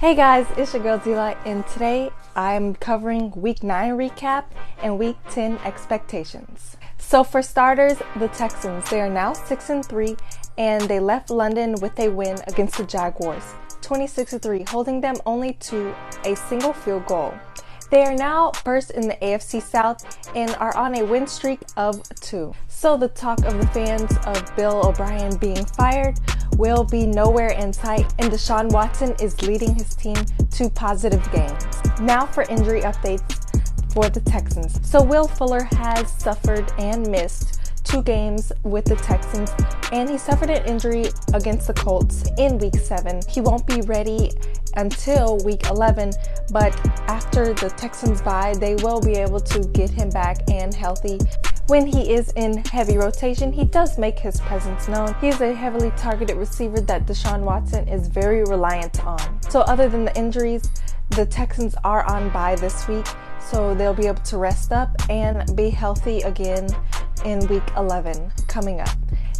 Hey guys, it's your girl Zila, and today I'm covering Week 9 recap and Week 10 expectations. So for starters, the Texans, they are now 6-3, and they left London with a win against the Jaguars, 26-3, holding them only to a single field goal. They are now first in the AFC South and are on a win streak of 2. So the talk of the fans of Bill O'Brien being fired will be nowhere in sight, and Deshaun Watson is leading his team to positive gains. Now for injury updates for the Texans. So Will Fuller has suffered and missed 2 games with the Texans, and he suffered an injury against the Colts in Week 7. He won't be ready until Week 11, but after the Texans bye, they will be able to get him back and healthy. When he is in heavy rotation, he does make his presence known. He is a heavily targeted receiver that Deshaun Watson is very reliant on. So other than the injuries, the Texans are on bye this week, so they'll be able to rest up and be healthy again in Week 11 coming up.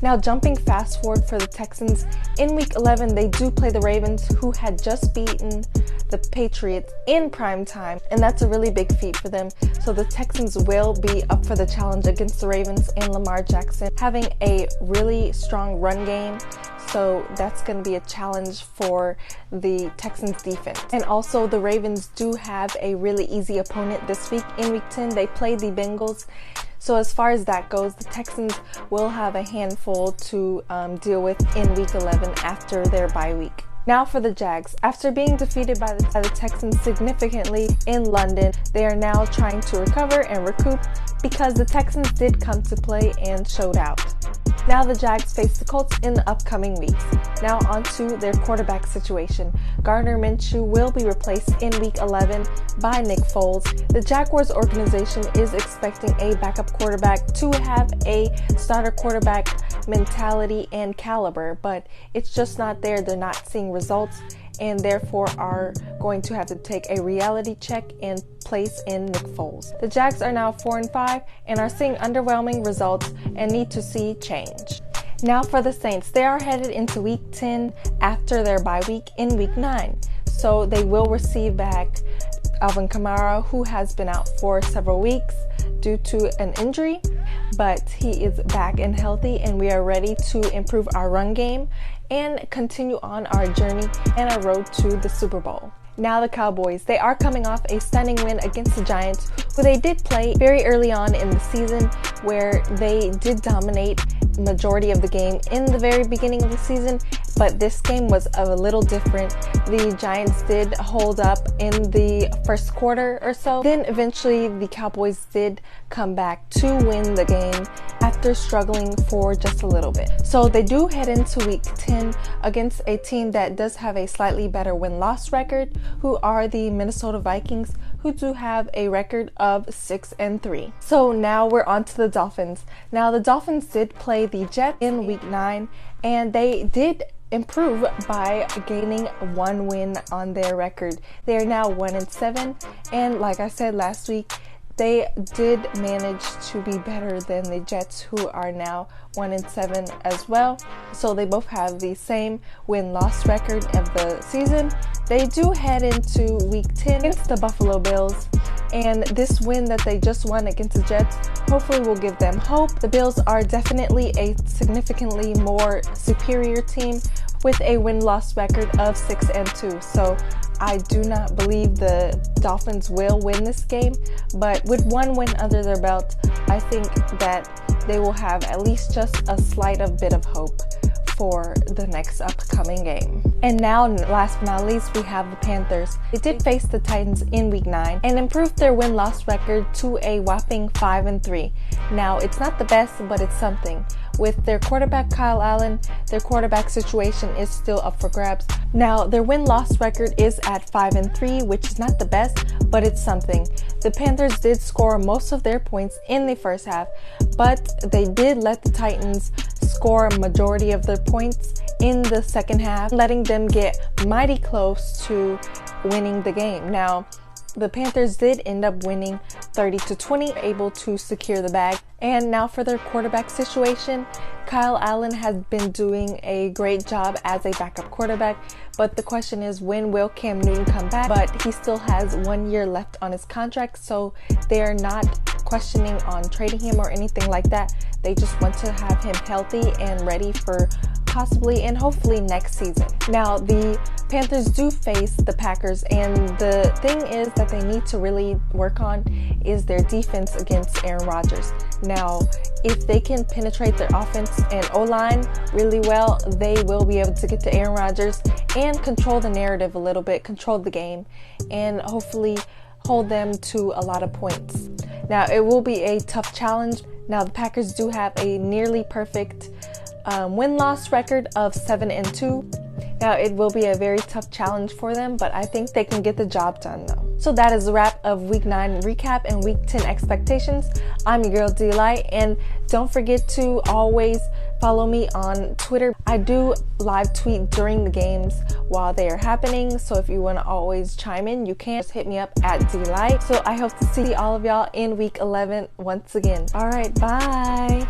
Now jumping fast forward for the Texans, in Week 11 they do play the Ravens, who had just beaten the Patriots in prime time, and that's a really big feat for them. So the Texans will be up for the challenge against the Ravens and Lamar Jackson having a really strong run game. So that's going to be a challenge for the Texans defense. And also the Ravens do have a really easy opponent this week. In Week 10 they play the Bengals. So as far as that goes, the Texans will have a handful to deal with in Week 11 after their bye week. Now for the Jags. After being defeated by the Texans significantly in London, they are now trying to recover and recoup because the Texans did come to play and showed out. Now the Jags face the Colts in the upcoming weeks. Now on to their quarterback situation. Gardner Minshew will be replaced in Week 11 by Nick Foles. The Jaguars organization is expecting a backup quarterback to have a starter quarterback mentality and caliber, but it's just not there. They're not seeing results, and therefore are going to have to take a reality check and place in Nick Foles. The Jags are now 4-5 and are seeing underwhelming results and need to see change. Now for the Saints, they are headed into Week 10 after their bye week in Week 9. So they will receive back Alvin Kamara, who has been out for several weeks due to an injury, but he is back and healthy, and we are ready to improve our run game and continue on our journey and our road to the Super Bowl. Now the Cowboys, they are coming off a stunning win against the Giants, who they did play very early on in the season, where they did dominate the majority of the game in the very beginning of the season, but this game was a little different. The Giants did hold up in the first quarter or so. Then eventually the Cowboys did come back to win the game after struggling for just a little bit. So they do head into Week 10 against a team that does have a slightly better win-loss record, who are the Minnesota Vikings, who do have a record of 6-3. So now we're on to the Dolphins. Now the Dolphins did play the Jets in Week 9, and they did improve by gaining 1 win on their record. They are now 1-7, and like I said last week, they did manage to be better than the Jets, who are now 1-7 as well. So they both have the same win-loss record of the season. They do head into Week 10 against the Buffalo Bills, and this win that they just won against the Jets hopefully will give them hope. The Bills are definitely a significantly more superior team with a win-loss record of 6-2. So I do not believe the Dolphins will win this game, but with 1 win under their belt, I think that they will have at least just a slight of bit of hope for the next upcoming game. And now, last but not least, we have the Panthers. They did face the Titans in Week 9 and improved their win-loss record to a whopping 5-3. Now, it's not the best, but it's something. With their quarterback Kyle Allen, their quarterback situation is still up for grabs. Now, their win-loss record is at 5-3, which is not the best, but it's something. The Panthers did score most of their points in the first half, but they did let the Titans score a majority of their points in the second half, letting them get mighty close to winning the game. Now, the Panthers did end up winning 30-20, able to secure the bag. And now for their quarterback situation, Kyle Allen has been doing a great job as a backup quarterback, but the question is, when will Cam Newton come back? But he still has 1 year left on his contract, so they are not questioning on trading him or anything like that. They just want to have him healthy and ready for possibly and hopefully next season. Now, the Panthers do face the Packers, and the thing is that they need to really work on is their defense against Aaron Rodgers. Now, if they can penetrate their offense and O-line really well, they will be able to get to Aaron Rodgers and control the narrative a little bit, control the game, and hopefully hold them to a lot of points. Now, it will be a tough challenge. Now, the Packers do have a nearly perfect win-loss record of 7-2. Now, it will be a very tough challenge for them, but I think they can get the job done though. So that is the wrap of Week 9 recap and Week 10 expectations. I'm your girl D-Light, and don't forget to always follow me on Twitter. I do live tweet during the games while they are happening, so if you want to always chime in, you can just hit me up at D-Light. So I hope to see all of y'all in Week 11 once again. All right, bye.